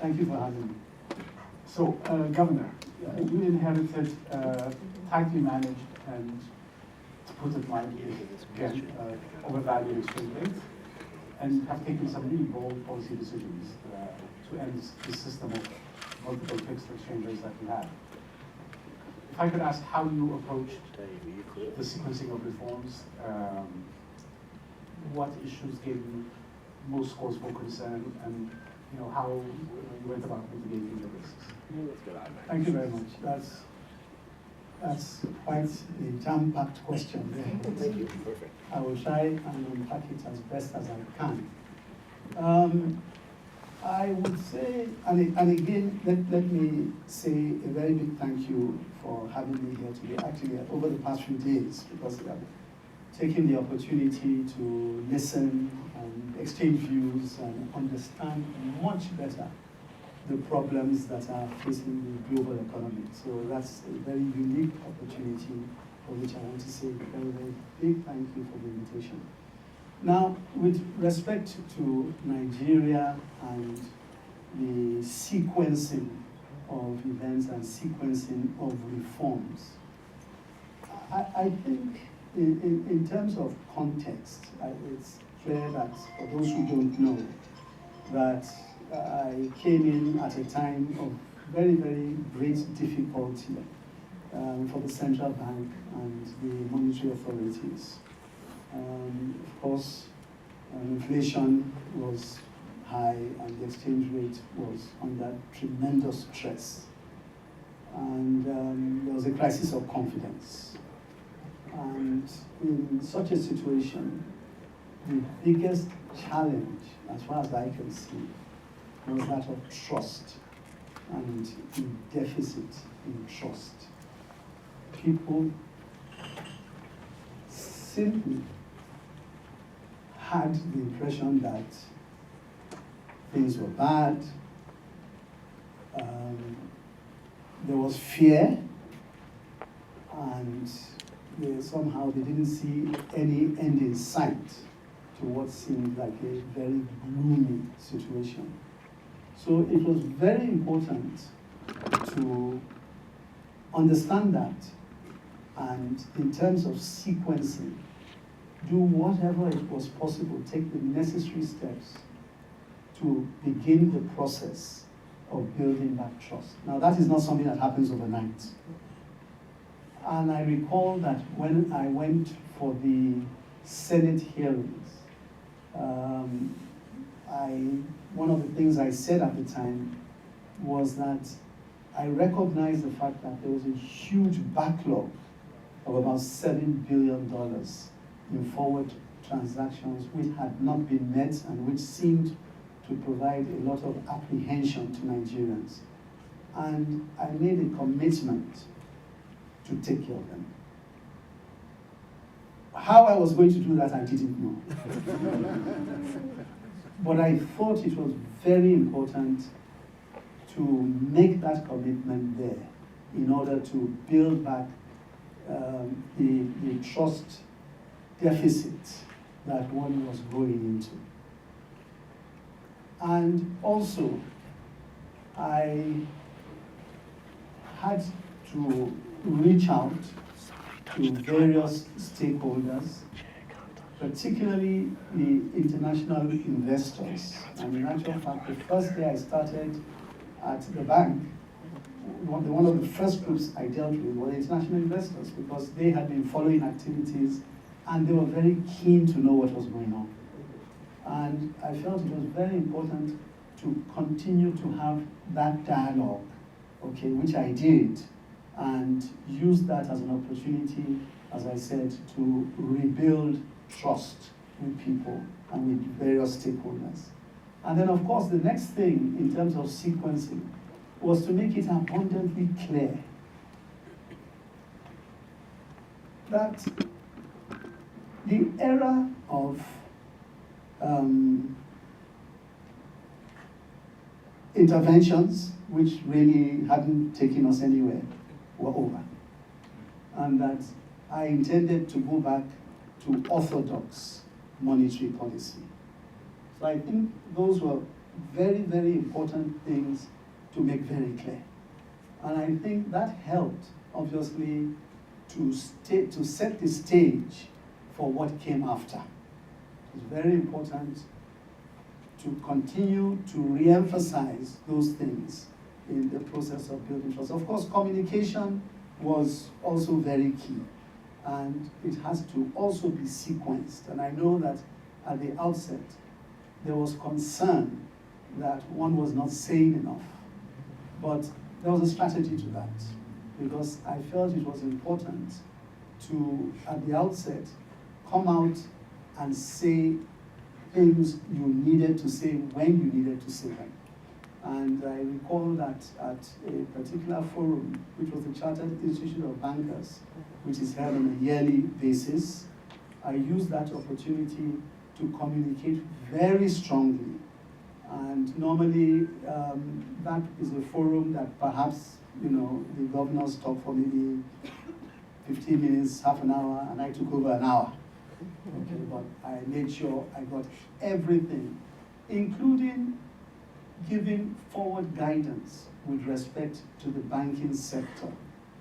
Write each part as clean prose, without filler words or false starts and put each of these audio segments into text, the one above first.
Thank you for having me. So, Governor, you inherited tightly managed and, to put it mildly, again, overvalued exchange rates, and have taken some really bold policy decisions to end the system of multiple fixed exchange rates that we have. If I could ask how you approached the sequencing of reforms, what issues gave you most cause for concern, and how you went about mitigating the risks. Thank you very much. That's quite a jam-packed question there. Thank you. Perfect. I will try and unpack it as best as I can. I would say, and again, let me say a very big thank you for having me here today, actually over the past few days, because I've taken the opportunity to listen and exchange views and understand much better the problems that are facing the global economy. So that's a very unique opportunity for which I want to say a very, very big thank you for the invitation. Now, with respect to Nigeria and the sequencing of events and sequencing of reforms, I think in terms of context, it's clear that for those who don't know, that I came in at a time of very, very great difficulty for the central bank and the monetary authorities. Of course, inflation was high and the exchange rate was under tremendous stress. And there was a crisis of confidence. And in such a situation, the biggest challenge, as far as I can see, was that of trust and the deficit in trust. People simply had the impression that things were bad. There was fear, and somehow they didn't see any end in sight to what seemed like a very gloomy situation. So it was very important to understand that, and in terms of sequencing, do whatever it was possible, take the necessary steps to begin the process of building back trust. Now, that is not something that happens overnight. And I recall that when I went for the Senate hearings, one of the things I said at the time was that I recognized the fact that there was a huge backlog of about $7 billion in forward transactions which had not been met and which seemed to provide a lot of apprehension to Nigerians. And I made a commitment to take care of them. How I was going to do that, I didn't know. But I thought it was very important to make that commitment there in order to build back the trust deficit that one was going into. And also, I had to reach out to various stakeholders, particularly the international investors. And in actual fact, the first day I started at the bank, one of the first groups I dealt with were the international investors, because they had been following activities and they were very keen to know what was going on. And I felt it was very important to continue to have that dialogue, okay, which I did, and use that as an opportunity, as I said, to rebuild trust with people and with various stakeholders. And then, of course, the next thing in terms of sequencing was to make it abundantly clear that the era of interventions, which really hadn't taken us anywhere, were over. And that I intended to go back to orthodox monetary policy. So I think those were very, very important things to make very clear. And I think that helped, obviously, to set the stage for what came after. It's very important to continue to re-emphasize those things in the process of building trust. Of course, communication was also very key, and it has to also be sequenced. And I know that at the outset, there was concern that one was not saying enough, but there was a strategy to that, because I felt it was important to, at the outset, come out and say things you needed to say when you needed to say them. And I recall that at a particular forum, which was the Chartered Institute of Bankers, which is held on a yearly basis, I used that opportunity to communicate very strongly. And normally, that is a forum that perhaps, the governors talk for maybe 15 minutes, half an hour, and I took over an hour. Okay, but I made sure I got everything, including giving forward guidance with respect to the banking sector,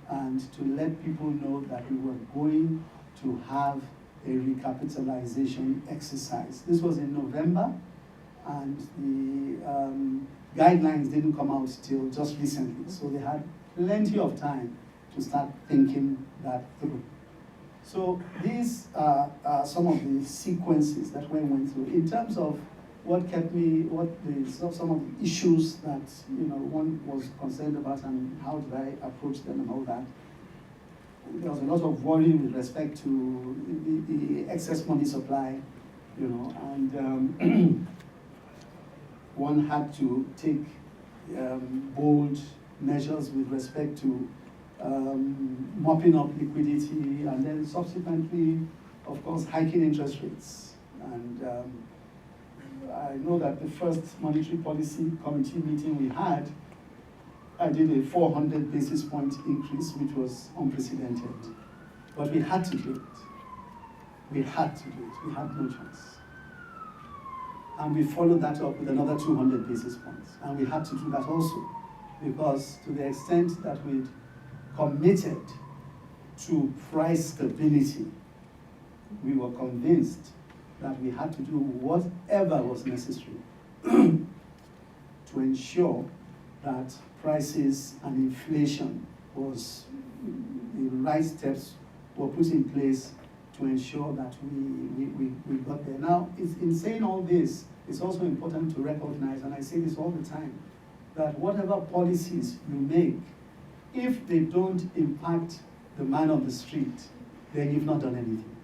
and to let people know that we were going to have a recapitalization exercise. This was in November, and the guidelines didn't come out till just recently, so they had plenty of time to start thinking that through. So these are some of the sequences that we went through. In terms of what kept me, some of the issues that one was concerned about and how did I approach them and all that, there was a lot of worry with respect to the excess money supply, and one had to take bold measures with respect to mopping up liquidity, and then subsequently, of course, hiking interest rates. And I know that the first monetary policy committee meeting we had, I did a 400 basis point increase, which was unprecedented. But we had to do it. We had to do it. We had no choice. And we followed that up with another 200 basis points. And we had to do that also, because to the extent that we'd committed to price stability, we were convinced that we had to do whatever was necessary to ensure that prices and inflation the right steps were put in place to ensure that we got there. Now, in saying all this, it's also important to recognize, and I say this all the time, that whatever policies you make, if they don't impact the man on the street, then you've not done anything.